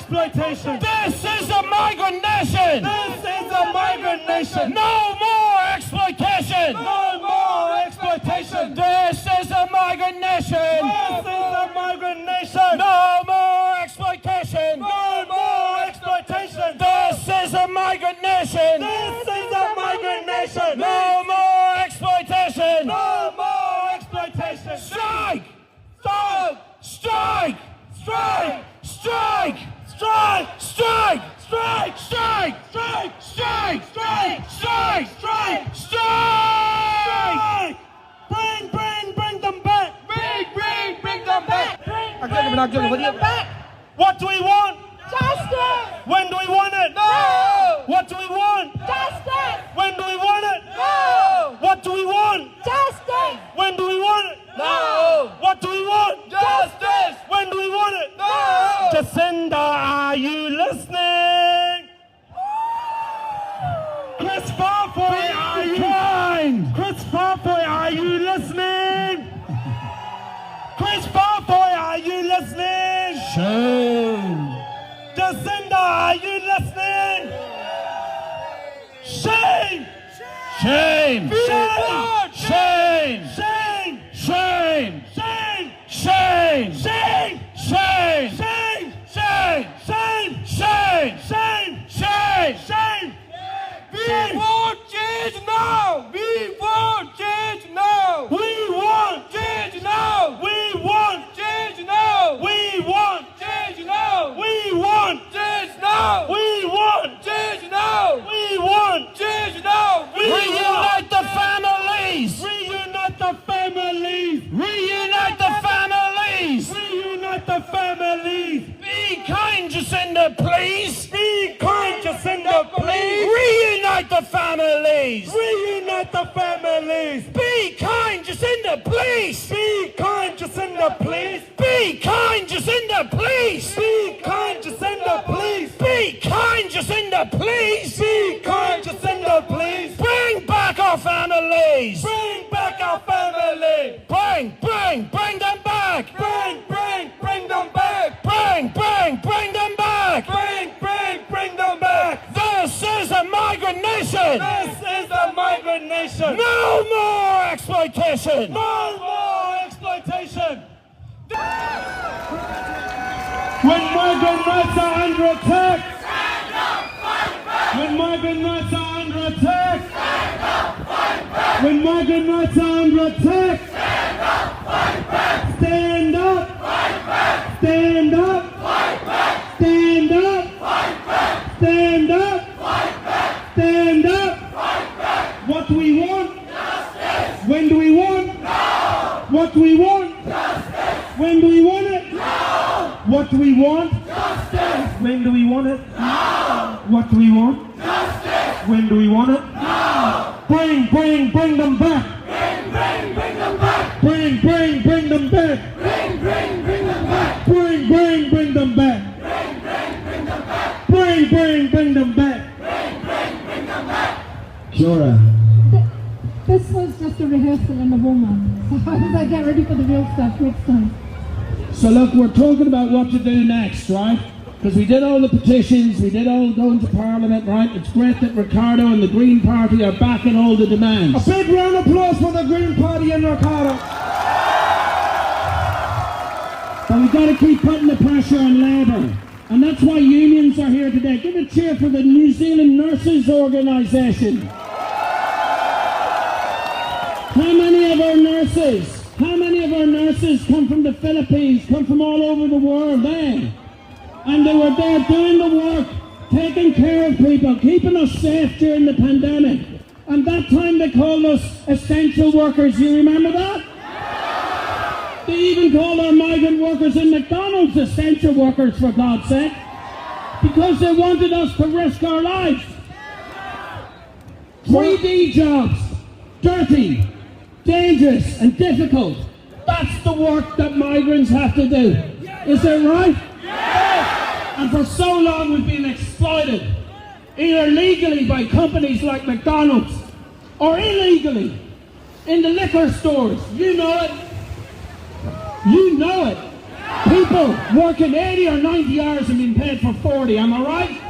exploitation. This is a migrant nation. This is a migrant nation. No more exploitation. No more exploitation. This is a migrant nation. This is a migrant nation. No more exploitation. No more exploitation. This is a migrant nation. This is a migrant nation. No more exploitation. No more exploitation. Strike! Strike! Strike! Strike! Strike! Strike! Strike! Strike! Strike! Strike! Strike! Strike! Strike! Strike! Strike! Bring them back! Bring them back! Bring them back! What do we want? Justice! When do we want it? No! What do we want? Justice! When do we want it? No! What do we want? Justice! When do we want it? No! What do we want? Justice! When do we want it? No! Jacinda, are you listening? Chris Farfoy, are you kind? Chris Farfoy, are you listening? Chris Farfoy, are you listening? Shame! Jacinda, are you listening? Shame! Shame! Shame! Shame! Shame! Shame! Shame! Shame! Shame! Shame! Shame! Shame! Shame! Shame! Shame! Shame! Shame! We want change now! We want change now! We want Change now! We want Change now! We want Change now! We want Change now! We want Change now! We want Change now! We Reunite the families! Reunite the families! Reunite the families! Reunite the families! Be kind, Jacinda, please! Be kind, Jacinda, please! Reunite the families! Reunite the families! Be kind, Jacinda, please! Be kind, Jacinda, please! Be kind, Jacinda, please! Be kind, Jacinda, please! Be kind, Jacinda, please! Be kind, Jacinda, please! Bring back our families! Bring back our family! Bring them back! Bring them back! Bring them back! Bring them back! This is a migrant nation! This is a migrant nation! No more exploitation! No more exploitation! When migrant rights are under attack! Stand up, fight back! When migrant rights are under attack! Stand up, fight back! When migrant rights are under attack! Stand up, fight back! Stand up! Fight back! Stand up! Fight back! Stand up! Fight back! Stand up! Fight back! Stand up! Fight back! What do we want? Justice! When do we want? No! What do we want? Justice! When do we want it? No! What do we want? Justice! When do we want it? No! What do we want? Justice! When do we want it? No! Bring them back! Bring them back! Bring them back! Bring them back! Bring them back! Bring them back! Bring them back! Bring them back! Kia ora. This was just a rehearsal and a warm-up. So how does I get ready for the real stuff next time? So look, we're talking about what to do next, right? Because we did all the petitions, we did all going to Parliament, right? It's great that Ricardo and the Green Party are backing all the demands. A big round of applause for the Green Party and Ricardo. But we've got to keep putting the pressure on Labour. And that's why unions are here today. Give a cheer for the New Zealand Nurses Organisation. How many of our nurses come from the Philippines, come from all over the world, eh? And they were there doing the work, taking care of people, keeping us safe during the pandemic. And that time they called us essential workers, you remember that? They even called our migrant workers in McDonald's essential workers, for God's sake. Because they wanted us to risk our lives. 3D jobs, dirty, dangerous and difficult. That's the work that migrants have to do. Is that right? Yes! And for so long we've been exploited, either legally by companies like McDonald's or illegally in the liquor stores. You know it. You know it. People working 80 or 90 hours and being paid for 40, am I right?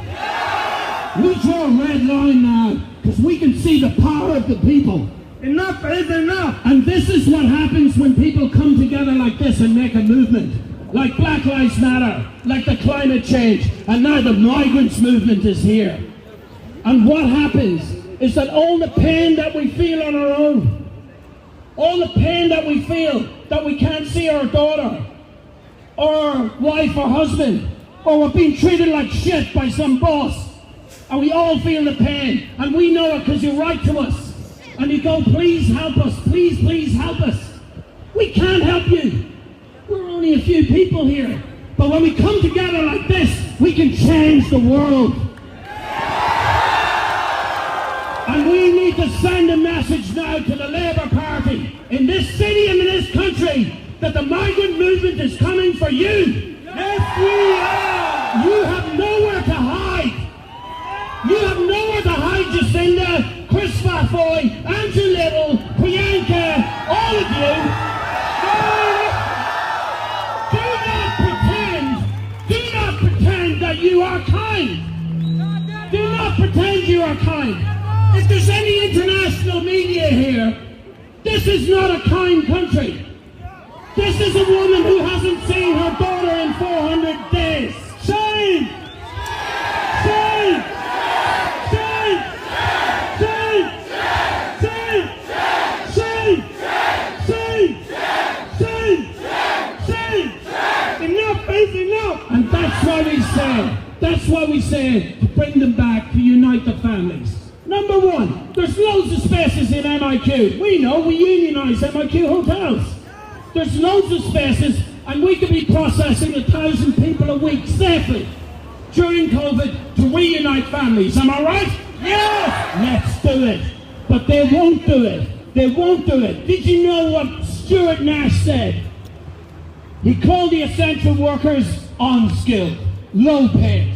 We draw a red line now, because we can see the power of the people. Enough is enough. And this is what happens when people come together like this and make a movement. Like Black Lives Matter, like the climate change, and now the migrants movement is here. And what happens is that all the pain that we feel on our own, all the pain that we feel that we can't see our daughter, or wife or husband, or we're being treated like shit by some boss, and we all feel the pain, and we know it because you write to us, and you go, please help us, please, please help us. We can't help you. We're only a few people here. But when we come together like this, we can change the world. And we need to send a message now to the Labour Party in this city and in this country that the migrant movement is coming for you. Yes, we are. You have nowhere to hide. You have nowhere to hide, Jacinda, Chris Fafoy, Andrew Little, Priyanka, all of you. Do not pretend that you are kind. Do not pretend you are kind. If there's any international media here, this is not a kind country. This is a woman who hasn't seen her daughter in 400 days. Shame! Shame! Shame! Shame! Shame! Shame! Shame! Shame! Shame! Enough is enough. And that's why we say to bring them back, to unite the families. Number one, there's loads of spaces in MIQ. We know, we unionise MIQ hotels. There's loads of spaces, and we could be processing 1,000 people a week safely during COVID to reunite families. Am I right? Yes! Let's do it. But they won't do it. They won't do it. Did you know what Stuart Nash said? He called the essential workers unskilled, low paid.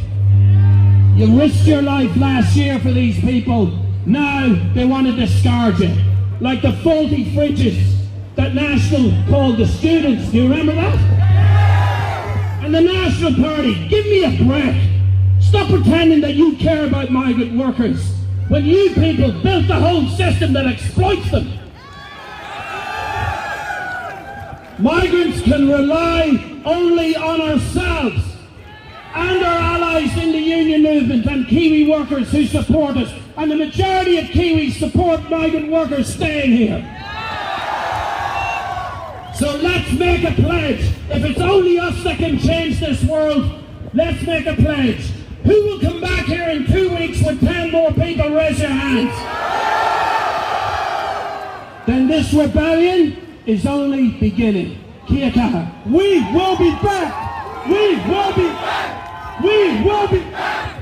You risked your life last year for these people. Now they want to discourage it. Like the faulty fridges that National called the students. Do you remember that? And the National Party, give me a break. Stop pretending that you care about migrant workers when you people built the whole system that exploits them. Migrants can rely only on ourselves and our allies in the union movement and Kiwi workers who support us. And the majority of Kiwis support migrant workers staying here. So let's make a pledge. If it's only us that can change this world, let's make a pledge. Who will come back here in 2 weeks with 10 more people? Raise your hands. Then this rebellion is only beginning. Kia kaha. We will be back. We will be back. We will be back.